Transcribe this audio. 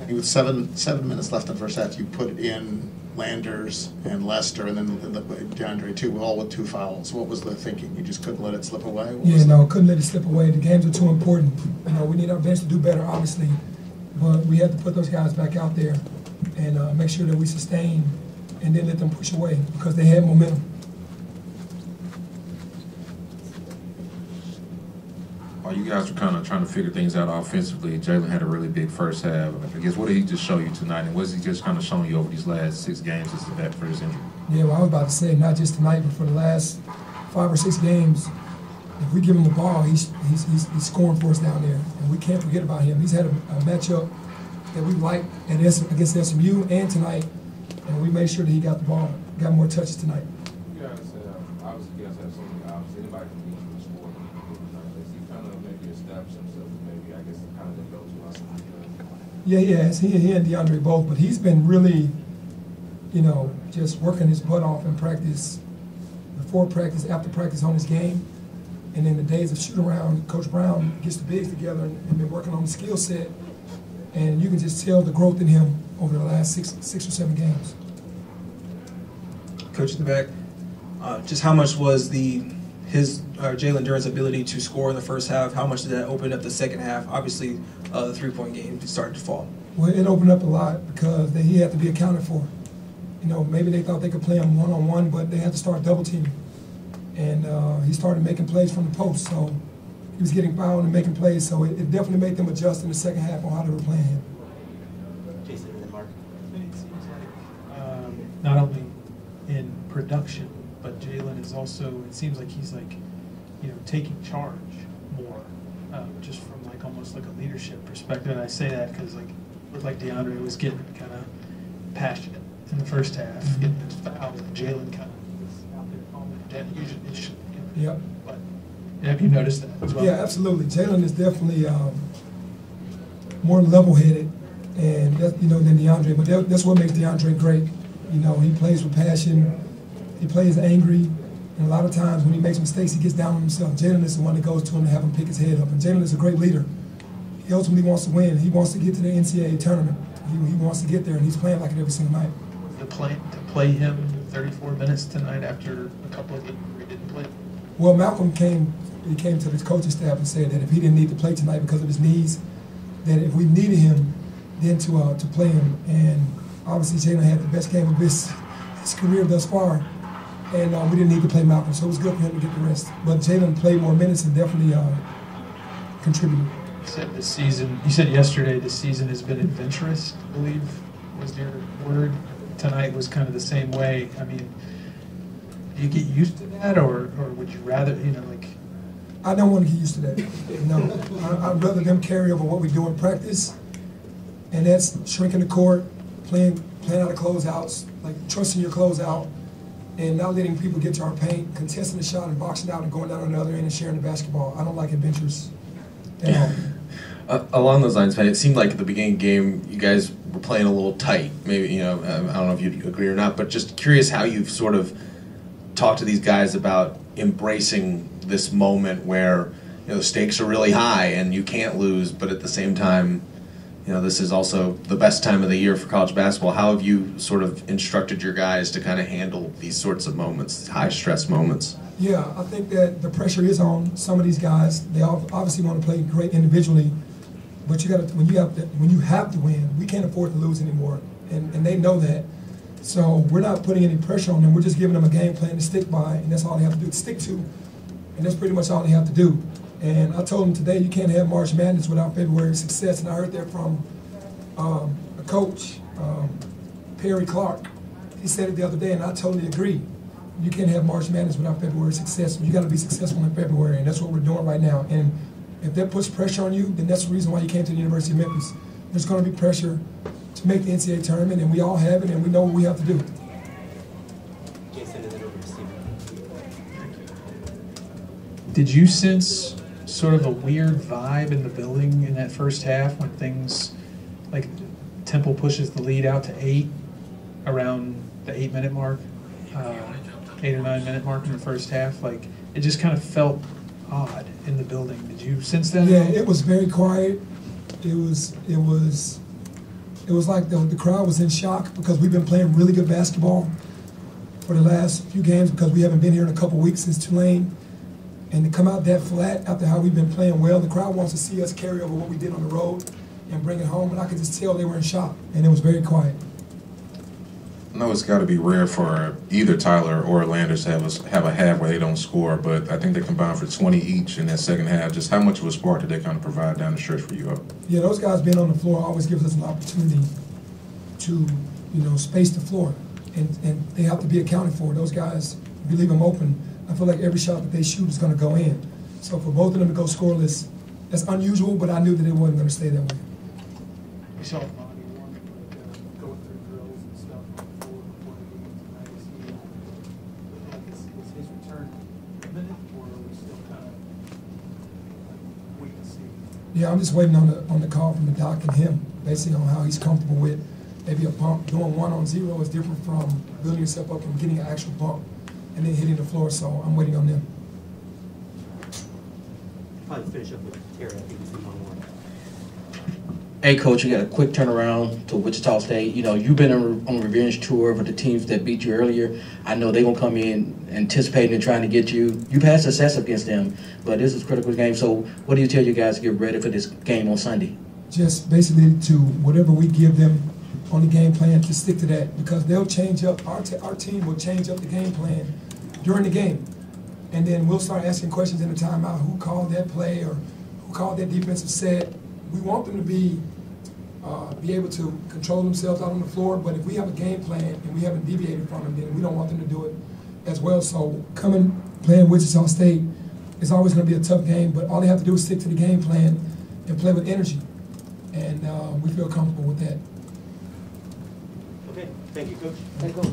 With seven minutes left in the first half, you put in Landers and Lester, and then DeAndre too, all with 2 fouls. What was the thinking? You just couldn't let it slip away? Couldn't let it slip away. The games are too important. We need our bench to do better, obviously, but we had to put those guys back out there and make sure that we sustain and then let them push away because they had momentum. While you guys were kind of trying to figure things out offensively, Jalen had a really big first half. I guess, what did he just show you tonight? And was he just kind of showing you over these last 6 games as the vet for his injury? Yeah, well, I was about to say, not just tonight, but for the last 5 or 6 games, if we give him the ball, he's scoring for us down there. And we can't forget about him. He's had a matchup that we liked against SMU and tonight, and we made sure that he got the ball, got more touches tonight. You guys, obviously, you guys have so many options. Anybody can beat you in sport. Is he kind of maybe established himself, maybe, I guess, kind of the go-to outside? Yeah, he has. He and DeAndre both, but he's been really, just working his butt off in practice, before practice, after practice on his game. And in the days of shoot around, Coach Brown gets the bigs together and been working on the skill set. And you can just tell the growth in him over the last six or 7 games. Coach in the back, just how much was Jalen Duren's ability to score in the first half, how much did that open up the second half? Obviously, the 3-point game started to fall. Well, it opened up a lot because he had to be accounted for. Maybe they thought they could play him one-on-one, but they had to start double teaming. And he started making plays from the post, so he was getting fouled and making plays, so it definitely made them adjust in the second half on how they were playing him. Jason and then Mark. It seems like not only in production, but Jalen is also, it seems like he's taking charge more, just from almost like a leadership perspective. And I say that because it looked like DeAndre was getting kind of passionate in the first half, getting fouled, and Jalen kind of was out there calling it down. Usually it should, Yep. But have you noticed that as well? Yeah, absolutely. Jalen is definitely more level-headed, and than DeAndre. But that's what makes DeAndre great. He plays with passion. He plays angry. And a lot of times when he makes mistakes, he gets down on himself. Jalen is the one that goes to him to have him pick his head up. And Jalen is a great leader. He ultimately wants to win. He wants to get to the NCAA tournament. He wants to get there, and he's playing like it every single night. The plan to play him 34 minutes tonight after a couple of games where he didn't play? Well, Malcolm came to his coaching staff and said that if he didn't need to play tonight because of his knees, that if we needed him, then to play him. And obviously Jalen had the best game of his career thus far, and we didn't need to play Malcolm, so it was good for him to get the rest. But Jalen played more minutes and definitely contributed. You said yesterday the season has been adventurous, I believe was your word. Tonight was kind of the same way. I mean, do you get used to that, or would you rather, I don't want to get used to that. No, I'd rather them carry over what we do in practice, and that's shrinking the court, playing out of closeouts, trusting your closeout, and not letting people get to our paint, contesting the shot and boxing out and going down on the other end and sharing the basketball. I don't like adventures at all. Along those lines, man, it seemed like at the beginning of the game you guys were playing a little tight. Maybe, I don't know if you'd agree or not, but just curious how you've sort of talked to these guys about embracing this moment where the stakes are really high and you can't lose, but at the same time, this is also the best time of the year for college basketball. How have you sort of instructed your guys to kind of handle these sorts of moments, high-stress moments? Yeah, I think that the pressure is on some of these guys. They obviously want to play great individually, but when you have to win, we can't afford to lose anymore, and they know that. So we're not putting any pressure on them. We're just giving them a game plan to stick by, and that's all they have to do, to stick to. And that's pretty much all they have to do. And I told them today, you can't have March Madness without February success. And I heard that from a coach, Perry Clark. He said it the other day, and I totally agree. You can't have March Madness without February success. You got to be successful in February, and that's what we're doing right now. And if that puts pressure on you, then that's the reason why you came to the University of Memphis. There's going to be pressure to make the NCAA tournament, and we all have it, and we know what we have to do. Jason, and then over to Steve. Did you sense sort of a weird vibe in the building in that first half when things, Temple pushes the lead out to 8 around the 8-minute mark, 8 or 9 minute mark in the first half? It just kind of felt odd in the building. Did you sense that? Yeah, it was very quiet. It was It was like the crowd was in shock because we've been playing really good basketball for the last few games because we haven't been here in a couple weeks since Tulane. And to come out that flat after how we've been playing well, the crowd wants to see us carry over what we did on the road and bring it home. And I could just tell they were in shock, and it was very quiet. I know it's got to be rare for either Tyler or Landers to have a half where they don't score, but I think they combined for 20 each in that second half. Just how much of a spark did they kind of provide down the stretch for you? Yeah, those guys being on the floor always gives us an opportunity to, space the floor, and they have to be accounted for. Those guys, if you leave them open, I feel like every shot that they shoot is going to go in. So for both of them to go scoreless, that's unusual, but I knew that it wasn't going to stay that way. We saw Monty warm, going through drills and stuff on the floor before the game tonight. Is his return imminent, or are we still kind of wait and see? Yeah, I'm just waiting on the call from the doc and him, basically on how he's comfortable with maybe a bump. Doing 1-on-0 is different from building yourself up and getting an actual bump and then hitting the floor, so I'm waiting on them. Probably finish up with Terry, I think it's 2-on-1. Hey, Coach, you got a quick turnaround to Wichita State. You've been on a revenge tour with the teams that beat you earlier. I know they're going to come in anticipating and trying to get you. You've had success against them, but this is a critical game. So what do you tell you guys to get ready for this game on Sunday? Just basically to whatever we give them on the game plan, to stick to that, because they'll change up, our team will change up the game plan during the game. And then we'll start asking questions in the timeout, who called that play or who called that defensive set. We want them to be able to control themselves out on the floor, but if we have a game plan and we haven't deviated from them, then we don't want them to do it as well. So playing Wichita State is always going to be a tough game, but all they have to do is stick to the game plan and play with energy. And we feel comfortable with that. Okay, thank you, Coach. Hey, Coach.